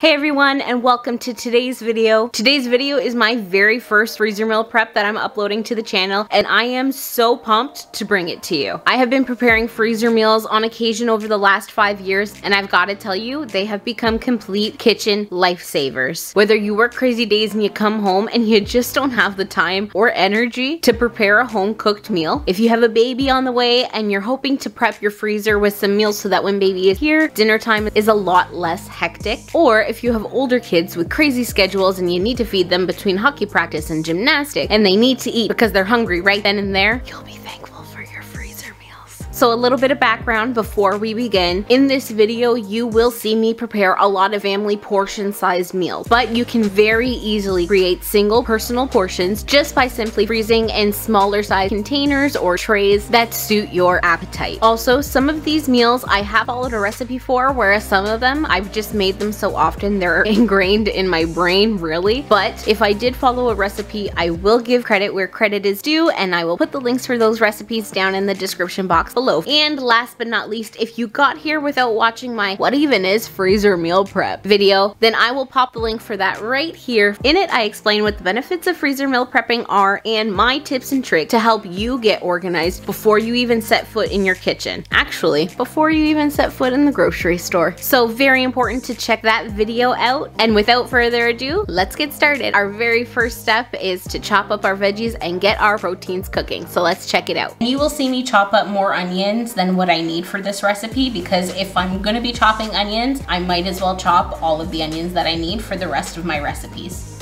Hey everyone, and welcome to today's video. Today's video is my very first freezer meal prep that I'm uploading to the channel, and I am so pumped to bring it to you. I have been preparing freezer meals on occasion over the last 5 years, and I've got to tell you, they have become complete kitchen lifesavers. Whether you work crazy days and you come home and you just don't have the time or energy to prepare a home-cooked meal, if you have a baby on the way and you're hoping to prep your freezer with some meals so that when baby is here, dinner time is a lot less hectic, or if you have older kids with crazy schedules and you need to feed them between hockey practice and gymnastics and they need to eat because they're hungry right then and there, you'll be thankful for your freezer meals. So a little bit of background before we begin. In this video, you will see me prepare a lot of family portion sized meals, but you can very easily create single personal portions just by simply freezing in smaller size containers or trays that suit your appetite. Also, some of these meals I have followed a recipe for, whereas some of them I've just made them so often they're ingrained in my brain, really. But if I did follow a recipe, I will give credit where credit is due, and I will put the links for those recipes down in the description box below. And last but not least, if you got here without watching my what even is freezer meal prep video, then I will pop the link for that right here. In it, I explain what the benefits of freezer meal prepping are and my tips and tricks to help you get organized before you even set foot in your kitchen. Actually, before you even set foot in the grocery store. So very important to check that video out. And without further ado, let's get started. Our very first step is to chop up our veggies and get our proteins cooking. So let's check it out. You will see me chop up more onions than what I need for this recipe, because if I'm gonna be chopping onions, I might as well chop all of the onions that I need for the rest of my recipes.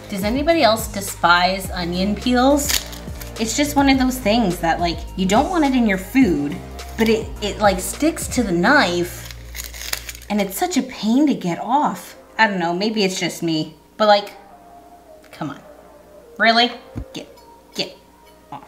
Does anybody else despise onion peels? It's just one of those things that, like, you don't want it in your food, but it like sticks to the knife and it's such a pain to get off. I don't know, maybe it's just me, but like, come on. Really? Get off.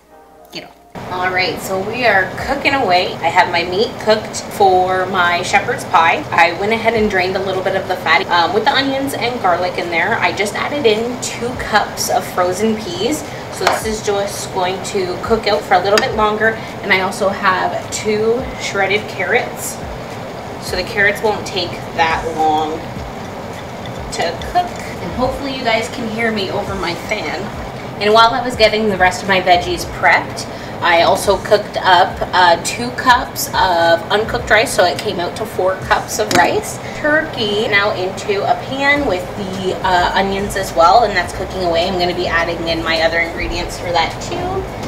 All right, so we are cooking away. I have my meat cooked for my shepherd's pie. I went ahead and drained a little bit of the fat with the onions and garlic in there. I just added in 2 cups of frozen peas. So this is just going to cook out for a little bit longer. And I also have 2 shredded carrots. So the carrots won't take that long to cook. And hopefully you guys can hear me over my fan. And while I was getting the rest of my veggies prepped, I also cooked up 2 cups of uncooked rice, so it came out to 4 cups of rice. Turkey now into a pan with the onions as well, and that's cooking away. I'm going to be adding in my other ingredients for that too.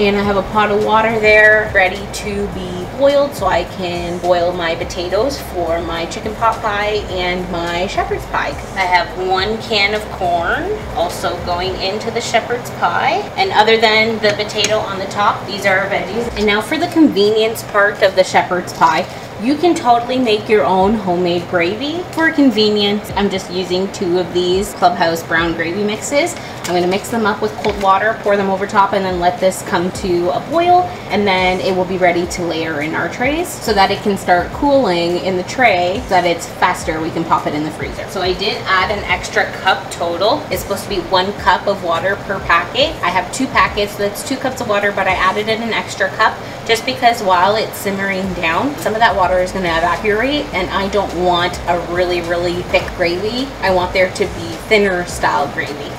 And I have a pot of water there ready to be boiled so I can boil my potatoes for my chicken pot pie and my shepherd's pie. I have 1 can of corn also going into the shepherd's pie. And other than the potato on the top, these are our veggies. And now for the convenience part of the shepherd's pie. You can totally make your own homemade gravy. For convenience, I'm just using 2 of these Clubhouse brown gravy mixes. I'm gonna mix them up with cold water, pour them over top, and then let this come to a boil, and then it will be ready to layer in our trays so that it can start cooling in the tray so that it's faster. We can pop it in the freezer. So I did add an extra cup total. It's supposed to be 1 cup of water per packet. I have 2 packets, so that's 2 cups of water, but I added in an extra cup just because while it's simmering down, some of that water is going to evaporate, and I don't want a really, really thick gravy. I want there to be thinner style gravy.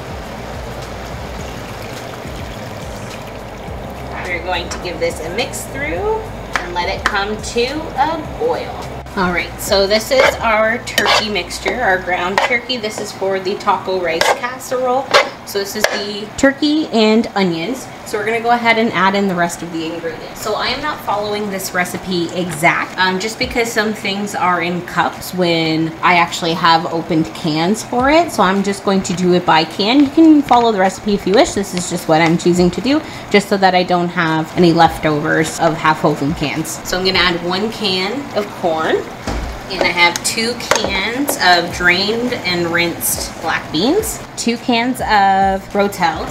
We're going to give this a mix through and let it come to a boil. All right, so this is our turkey mixture, our ground turkey. This is for the taco rice casserole. So this is the turkey and onions. So we're gonna go ahead and add in the rest of the ingredients. So I am not following this recipe exact, just because some things are in cups when I actually have opened cans for it. So I'm just going to do it by can. You can follow the recipe if you wish. This is just what I'm choosing to do, just so that I don't have any leftovers of half-open cans. So I'm gonna add 1 can of corn. And I have 2 cans of drained and rinsed black beans, 2 cans of Rotel.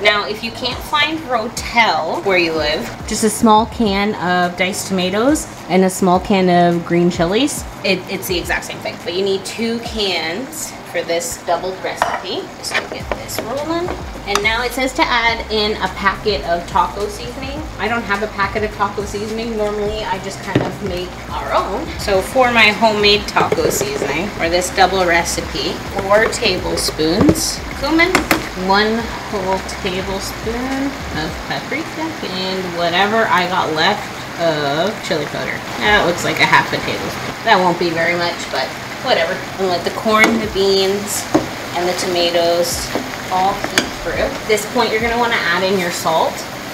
Now, if you can't find Rotel where you live, just a small can of diced tomatoes and a small can of green chilies. It's the exact same thing, but you need 2 cans for this doubled recipe. Just to get this rolling. And now it says to add in a packet of taco seasoning. I don't have a packet of taco seasoning. Normally I just kind of make our own. So for my homemade taco seasoning, for this double recipe, 4 tablespoons cumin, 1 whole tablespoon of paprika, and whatever I got left of chili powder. That looks like a half a tablespoon. That won't be very much, but whatever. And let the corn, the beans, and the tomatoes all heat through. At this point, you're gonna wanna add in your salt.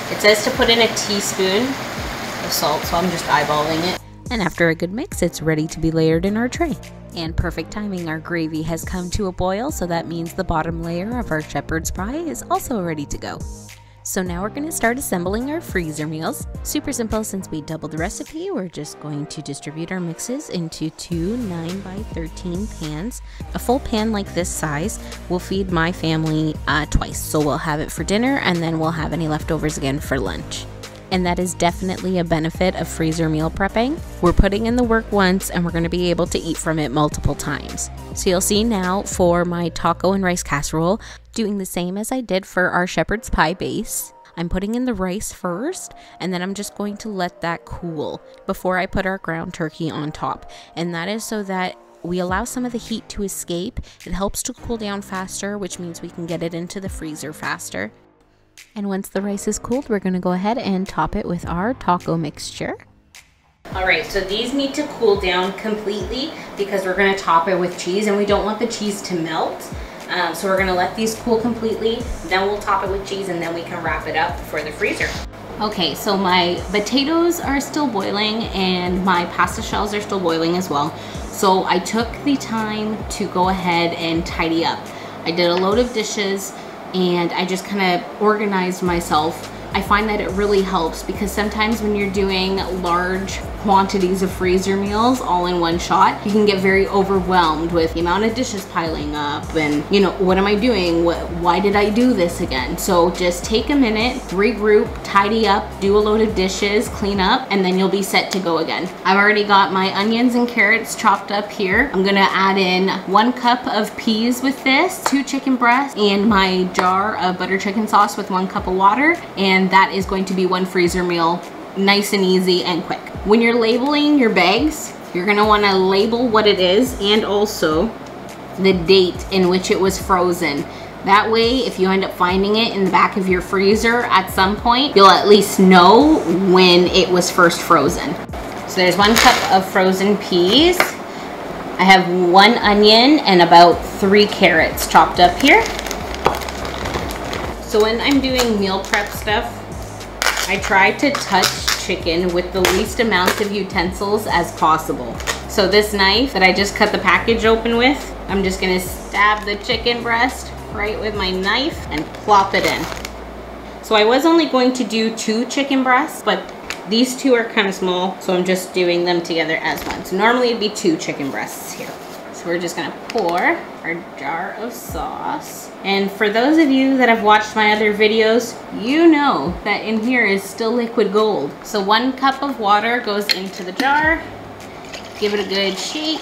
It says to put in a teaspoon of salt, so I'm just eyeballing it. And after a good mix, it's ready to be layered in our tray. And perfect timing, our gravy has come to a boil, so that means the bottom layer of our shepherd's pie is also ready to go. So now we're going to start assembling our freezer meals. Super simple, since we doubled the recipe, we're just going to distribute our mixes into 2 9x13 pans. A full pan like this size will feed my family twice. So we'll have it for dinner, and then we'll have any leftovers again for lunch. And that is definitely a benefit of freezer meal prepping. We're putting in the work once, and we're going to be able to eat from it multiple times. So you'll see now for my taco and rice casserole, doing the same as I did for our shepherd's pie base. I'm putting in the rice first, and then I'm just going to let that cool before I put our ground turkey on top. And that is so that we allow some of the heat to escape. It helps to cool down faster, which means we can get it into the freezer faster. And once the rice is cooled, we're going to go ahead and top it with our taco mixture. Alright, so these need to cool down completely because we're going to top it with cheese, and we don't want the cheese to melt. So we're going to let these cool completely, then we'll top it with cheese, and then we can wrap it up for the freezer. Okay, so my potatoes are still boiling and my pasta shells are still boiling as well. So I took the time to go ahead and tidy up. I did a load of dishes, and I just kind of organized myself. I find that it really helps because sometimes when you're doing large quantities of freezer meals all in one shot, you can get very overwhelmed with the amount of dishes piling up and, you know, what am I doing? Why did I do this again? So just take a minute, regroup, tidy up, do a load of dishes, clean up, and then you'll be set to go again. I've already got my onions and carrots chopped up here. I'm gonna add in 1 cup of peas with this, 2 chicken breasts, and my jar of butter chicken sauce with 1 cup of water, and that is going to be 1 freezer meal, nice and easy and quick. When you're labeling your bags, you're gonna wanna label what it is and also the date in which it was frozen. That way, if you end up finding it in the back of your freezer at some point, you'll at least know when it was first frozen. So there's 1 cup of frozen peas. I have 1 onion and about 3 carrots chopped up here. So when I'm doing meal prep stuff, I try to touch chicken with the least amount of utensils as possible. So this knife that I just cut the package open with, I'm just gonna stab the chicken breast right with my knife and plop it in. So I was only going to do 2 chicken breasts, but these 2 are kind of small, so I'm just doing them together as one. So normally it'd be 2 chicken breasts here. So we're just gonna pour our jar of sauce. And for those of you that have watched my other videos, you know that in here is still liquid gold. So 1 cup of water goes into the jar. Give it a good shake.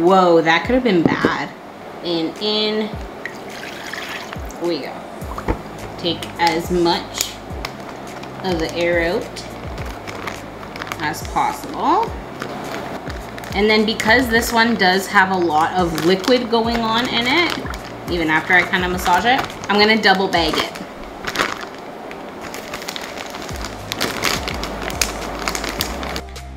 Whoa, that could have been bad. And in we go. Take as much of the air out as possible. And then because this one does have a lot of liquid going on in it, even after I kind of massage it, I'm gonna double bag it.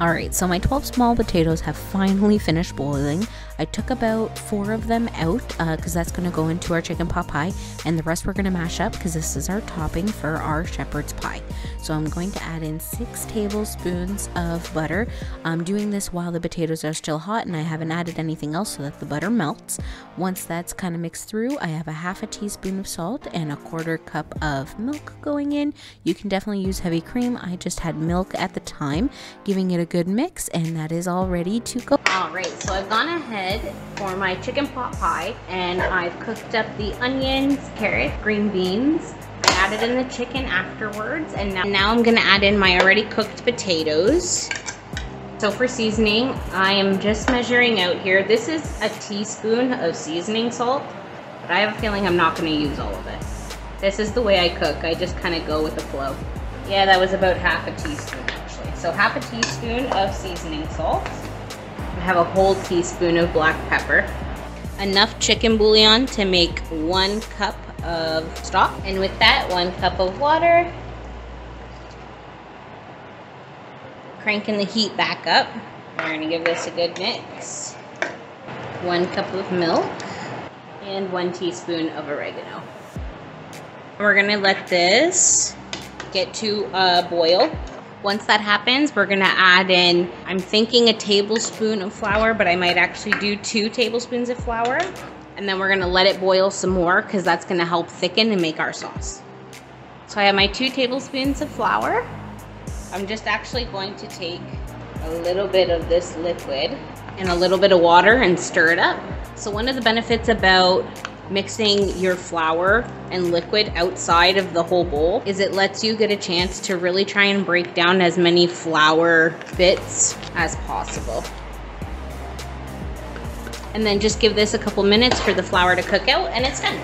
Alright, so my 12 small potatoes have finally finished boiling. I took about 4 of them out because that's going to go into our chicken pot pie, and the rest we're going to mash up because this is our topping for our shepherd's pie. So I'm going to add in 6 tablespoons of butter. I'm doing this while the potatoes are still hot and I haven't added anything else so that the butter melts. Once that's kind of mixed through, I have a half a teaspoon of salt and a 1/4 cup of milk going in. You can definitely use heavy cream. I just had milk at the time, giving it a good mix, and that is all ready to go. Alright, so I've gone ahead for my chicken pot pie and I've cooked up the onions, carrots, green beans. I added in the chicken afterwards, and now I'm gonna add in my already cooked potatoes. So for seasoning, I am just measuring out here. This is a teaspoon of seasoning salt, but I have a feeling I'm not gonna use all of it. This is the way I cook. I just kind of go with the flow. Yeah, that was about half a teaspoon actually. So half a teaspoon of seasoning salt. I have a whole teaspoon of black pepper. Enough chicken bouillon to make 1 cup of stock. And with that, 1 cup of water. Cranking the heat back up. We're gonna give this a good mix. 1 cup of milk and 1 teaspoon of oregano. We're gonna let this get to a boil. Once that happens, we're gonna add in, I'm thinking a tablespoon of flour, but I might actually do 2 tablespoons of flour. And then we're gonna let it boil some more because that's gonna help thicken and make our sauce. So I have my 2 tablespoons of flour. I'm just actually going to take a little bit of this liquid and a little bit of water and stir it up. So one of the benefits about mixing your flour and liquid outside of the whole bowl is it lets you get a chance to really try and break down as many flour bits as possible. And then just give this a couple minutes for the flour to cook out and it's done.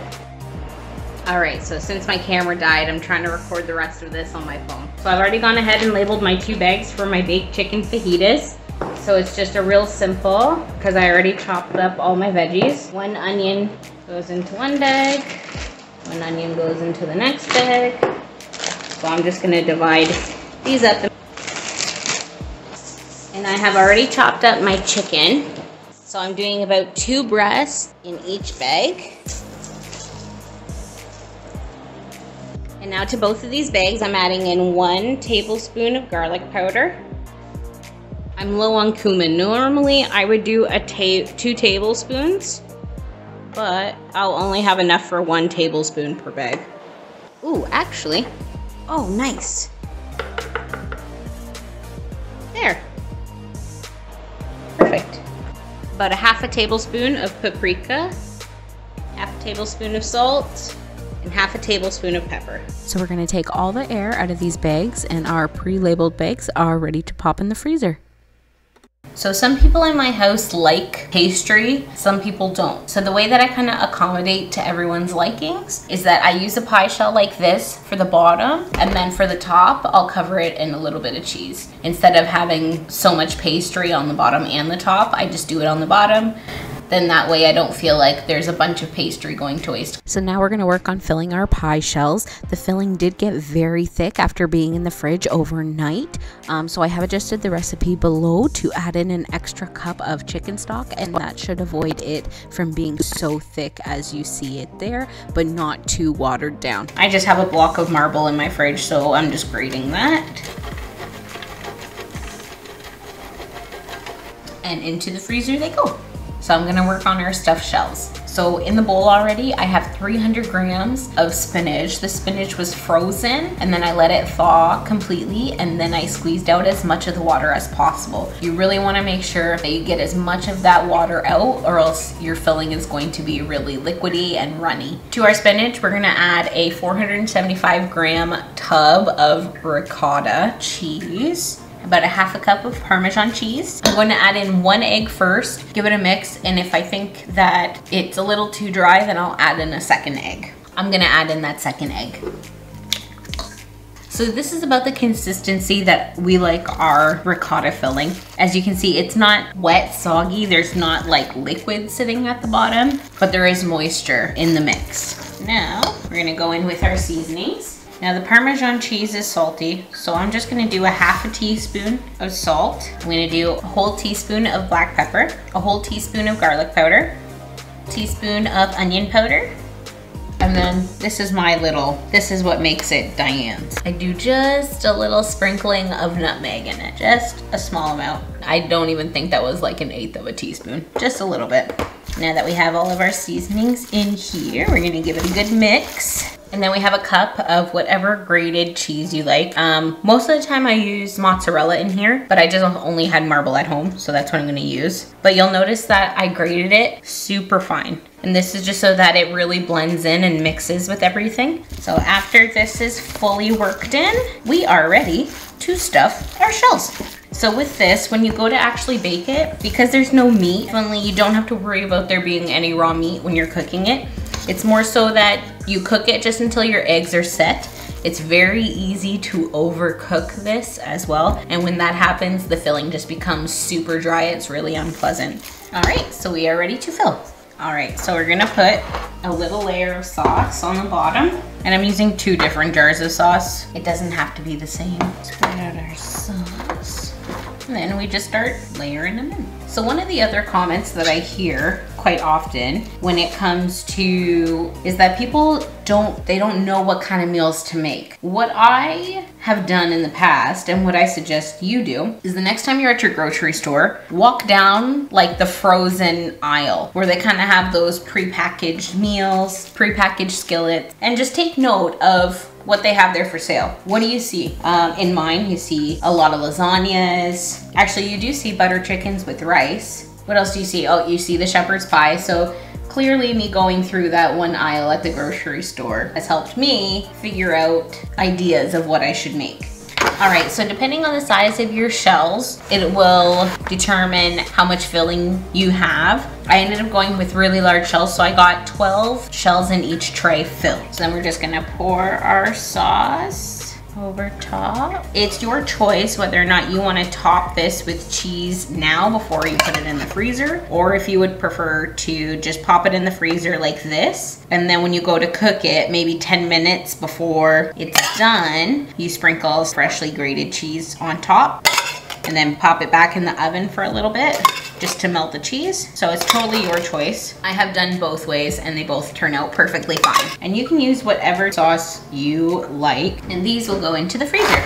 All right, so since my camera died, I'm trying to record the rest of this on my phone. So I've already gone ahead and labeled my 2 bags for my baked chicken fajitas. So it's just a real simple, because I already chopped up all my veggies. 1 onion goes into 1 bag, 1 onion goes into the next bag. So I'm just gonna divide these up. And I have already chopped up my chicken. So I'm doing about 2 breasts in each bag. And now to both of these bags, I'm adding in 1 tablespoon of garlic powder. I'm low on cumin. Normally I would do 2 tablespoons, but I'll only have enough for 1 tablespoon per bag. Ooh, actually, oh nice. There. Perfect. About a half a tablespoon of paprika, half a tablespoon of salt, and half a tablespoon of pepper. So we're going to take all the air out of these bags, and our pre-labeled bags are ready to pop in the freezer. So some people in my house like pastry, some people don't. So the way that I kind of accommodate to everyone's likings is that I use a pie shell like this for the bottom, and then for the top, I'll cover it in a little bit of cheese. Instead of having so much pastry on the bottom and the top, I just do it on the bottom. Then that way I don't feel like there's a bunch of pastry going to waste. So now we're going to work on filling our pie shells. The filling did get very thick after being in the fridge overnight. So I have adjusted the recipe below to add in an extra cup of chicken stock, and that should avoid it from being so thick as you see it there, but not too watered down. I just have a block of marble in my fridge, so I'm just grating that. And into the freezer they go. So I'm gonna work on our stuffed shells. So in the bowl already, I have 300 grams of spinach. The spinach was frozen, and then I let it thaw completely, and then I squeezed out as much of the water as possible. You really wanna make sure that you get as much of that water out, or else your filling is going to be really liquidy and runny. To our spinach, we're gonna add a 475 gram tub of ricotta cheese. About a half a cup of Parmesan cheese. I'm going to add in 1 egg first, give it a mix, and if I think that it's a little too dry, then I'll add in a 2nd egg. I'm gonna add in that 2nd egg. So this is about the consistency that we like our ricotta filling. As you can see, it's not wet, soggy, there's not like liquid sitting at the bottom, but there is moisture in the mix. Now, we're gonna go in with our seasonings. Now the Parmesan cheese is salty, so I'm just gonna do a half a teaspoon of salt. I'm gonna do a whole teaspoon of black pepper, a whole teaspoon of garlic powder, a teaspoon of onion powder, and then this is what makes it Diane's. I do just a little sprinkling of nutmeg in it, just a small amount. I don't even think that was like 1/8 of a teaspoon, just a little bit. Now that we have all of our seasonings in here, we're gonna give it a good mix. And then we have a cup of whatever grated cheese you like. Most of the time I use mozzarella in here, but I just only had marble at home, so that's what I'm gonna use. But you'll notice that I grated it super fine. And this is just so that it really blends in and mixes with everything. So after this is fully worked in, we are ready to stuff our shells. So with this, when you go to actually bake it, because there's no meat, only you don't have to worry about there being any raw meat when you're cooking it. It's more so that you cook it just until your eggs are set. It's very easy to overcook this as well. And when that happens, the filling just becomes super dry. It's really unpleasant. All right, so we are ready to fill. All right, so we're gonna put a little layer of sauce on the bottom. And I'm using 2 different jars of sauce. It doesn't have to be the same. Spread out our sauce. And then we just start layering them in. So one of the other comments that I hear quite often when it comes to is that people don't know what kind of meals to make. What I have done in the past and what I suggest you do is the next time you're at your grocery store, walk down like the frozen aisle where they kind of have those prepackaged meals, prepackaged skillets, and just take note of what they have there for sale. What do you see? In mine, you see a lot of lasagnas. Actually, you do see butter chickens with rice. What else do you see? Oh, you see the shepherd's pie. So clearly me going through that one aisle at the grocery store has helped me figure out ideas of what I should make. All right, so depending on the size of your shells, it will determine how much filling you have. I ended up going with really large shells, so I got 12 shells in each tray filled. So then we're just gonna pour our sauce over top. It's your choice whether or not you want to top this with cheese now before you put it in the freezer, or if you would prefer to just pop it in the freezer like this, and then when you go to cook it, maybe 10 minutes before it's done, you sprinkle freshly grated cheese on top, and then pop it back in the oven for a little bit just to melt the cheese. So it's totally your choice. I have done both ways and they both turn out perfectly fine. And you can use whatever sauce you like, and these will go into the freezer.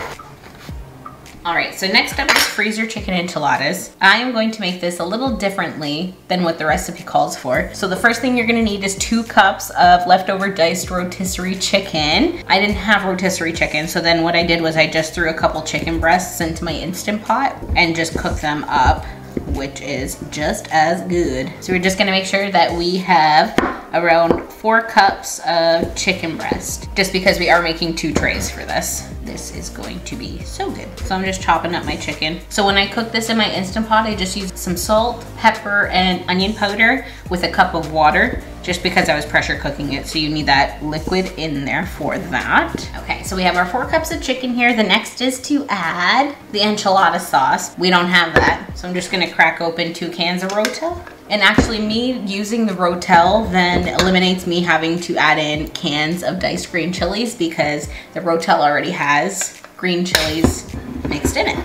All right, so next up is freezer chicken enchiladas. I am going to make this a little differently than what the recipe calls for. So the first thing you're gonna need is 2 cups of leftover diced rotisserie chicken. I didn't have rotisserie chicken, so then what I did was I just threw a couple chicken breasts into my Instant Pot and just cooked them up, which is just as good. So we're just gonna make sure that we have around 4 cups of chicken breast, just because we are making 2 trays for this. This is going to be so good. So I'm just chopping up my chicken. So when I cook this in my Instant Pot, I just used some salt, pepper, and onion powder with a cup of water, just because I was pressure cooking it. So you need that liquid in there for that. Okay, so we have our 4 cups of chicken here. The next is to add the enchilada sauce. We don't have that. So I'm just gonna crack open 2 cans of Rotel. And actually me using the Rotel then eliminates me having to add in cans of diced green chilies, because the Rotel already has green chilies mixed in it.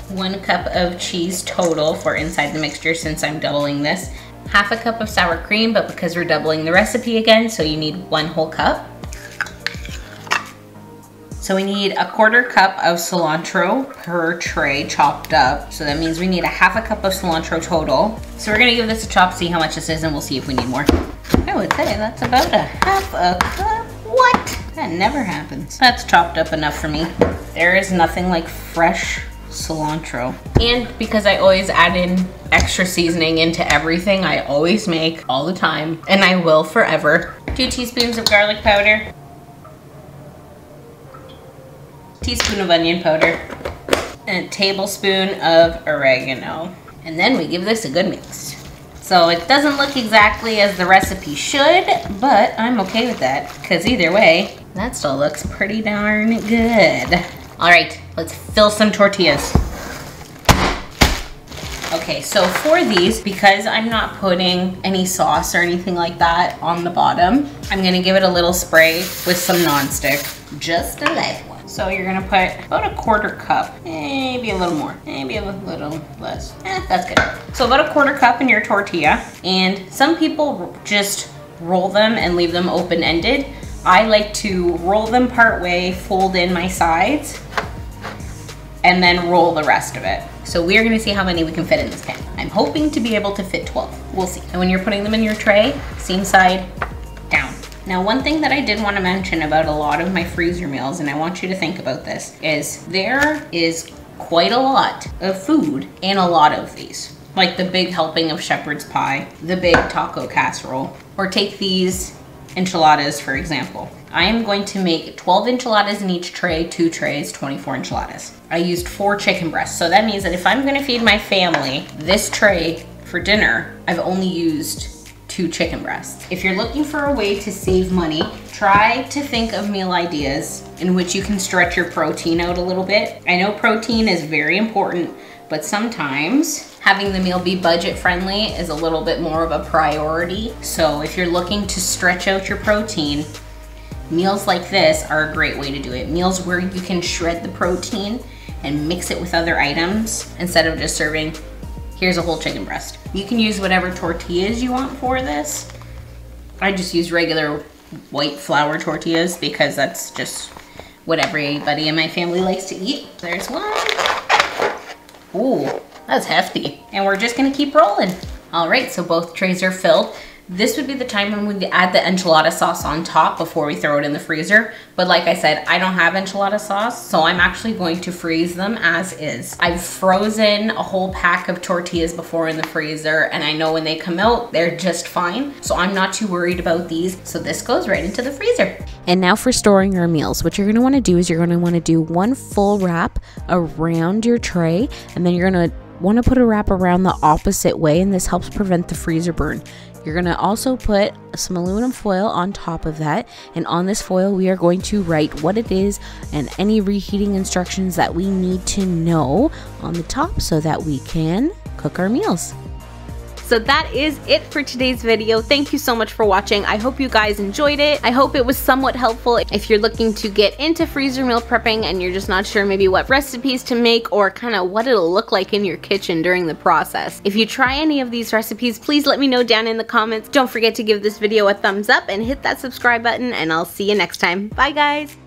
1 cup of cheese total for inside the mixture, since I'm doubling this. 1/2 cup of sour cream, but because we're doubling the recipe again, so you need 1 whole cup. So we need 1/4 cup of cilantro per tray chopped up. So that means we need 1/2 cup of cilantro total. So we're gonna give this a chop, see how much this is, and we'll see if we need more. I would say that's about 1/2 cup. What? That never happens. That's chopped up enough for me. There is nothing like fresh cilantro. And because I always add in extra seasoning into everything I always make all the time, and I will forever. 2 teaspoons of garlic powder. Teaspoon of onion powder, and a tablespoon of oregano. And then we give this a good mix. So it doesn't look exactly as the recipe should, but I'm okay with that, because either way, that still looks pretty darn good. All right, let's fill some tortillas. Okay, so for these, because I'm not putting any sauce or anything like that on the bottom, I'm gonna give it a little spray with some nonstick, just a light one. So you're gonna put about 1/4 cup, maybe a little more, maybe a little less. That's good. So about 1/4 cup in your tortilla, and some people just roll them and leave them open-ended. I like to roll them part way, fold in my sides, and then roll the rest of it. So we're gonna see how many we can fit in this pan. I'm hoping to be able to fit 12. We'll see. And when you're putting them in your tray, seam side down. Now, one thing that I did want to mention about a lot of my freezer meals, and I want you to think about this, is there is quite a lot of food in a lot of these. Like the big helping of shepherd's pie, the big taco casserole, or take these enchiladas, for example. I am going to make 12 enchiladas in each tray, 2 trays, 24 enchiladas. I used 4 chicken breasts. So that means that if I'm gonna feed my family this tray for dinner, I've only used 2 chicken breasts. If you're looking for a way to save money, try to think of meal ideas in which you can stretch your protein out a little bit. I know protein is very important, but sometimes having the meal be budget friendly is a little bit more of a priority. So if you're looking to stretch out your protein, meals like this are a great way to do it. Meals where you can shred the protein and mix it with other items instead of just serving, here's a whole chicken breast. You can use whatever tortillas you want for this. I just use regular white flour tortillas because that's just what everybody in my family likes to eat. There's one. Ooh, that's hefty. And we're just gonna keep rolling. All right, so both trays are filled. This would be the time when we add the enchilada sauce on top before we throw it in the freezer. But like I said, I don't have enchilada sauce, so I'm actually going to freeze them as is. I've frozen a whole pack of tortillas before in the freezer, and I know when they come out, they're just fine. So I'm not too worried about these. So this goes right into the freezer. And now for storing our meals, what you're gonna wanna do is you're gonna wanna do 1 full wrap around your tray, and then you're gonna wanna put a wrap around the opposite way, and this helps prevent the freezer burn. You're gonna also put some aluminum foil on top of that, and on this foil we are going to write what it is and any reheating instructions that we need to know on the top so that we can cook our meals. So that is it for today's video. Thank you so much for watching. I hope you guys enjoyed it. I hope it was somewhat helpful if you're looking to get into freezer meal prepping and you're just not sure maybe what recipes to make or kind of what it'll look like in your kitchen during the process. If you try any of these recipes, please let me know down in the comments. Don't forget to give this video a thumbs up and hit that subscribe button, and I'll see you next time. Bye guys.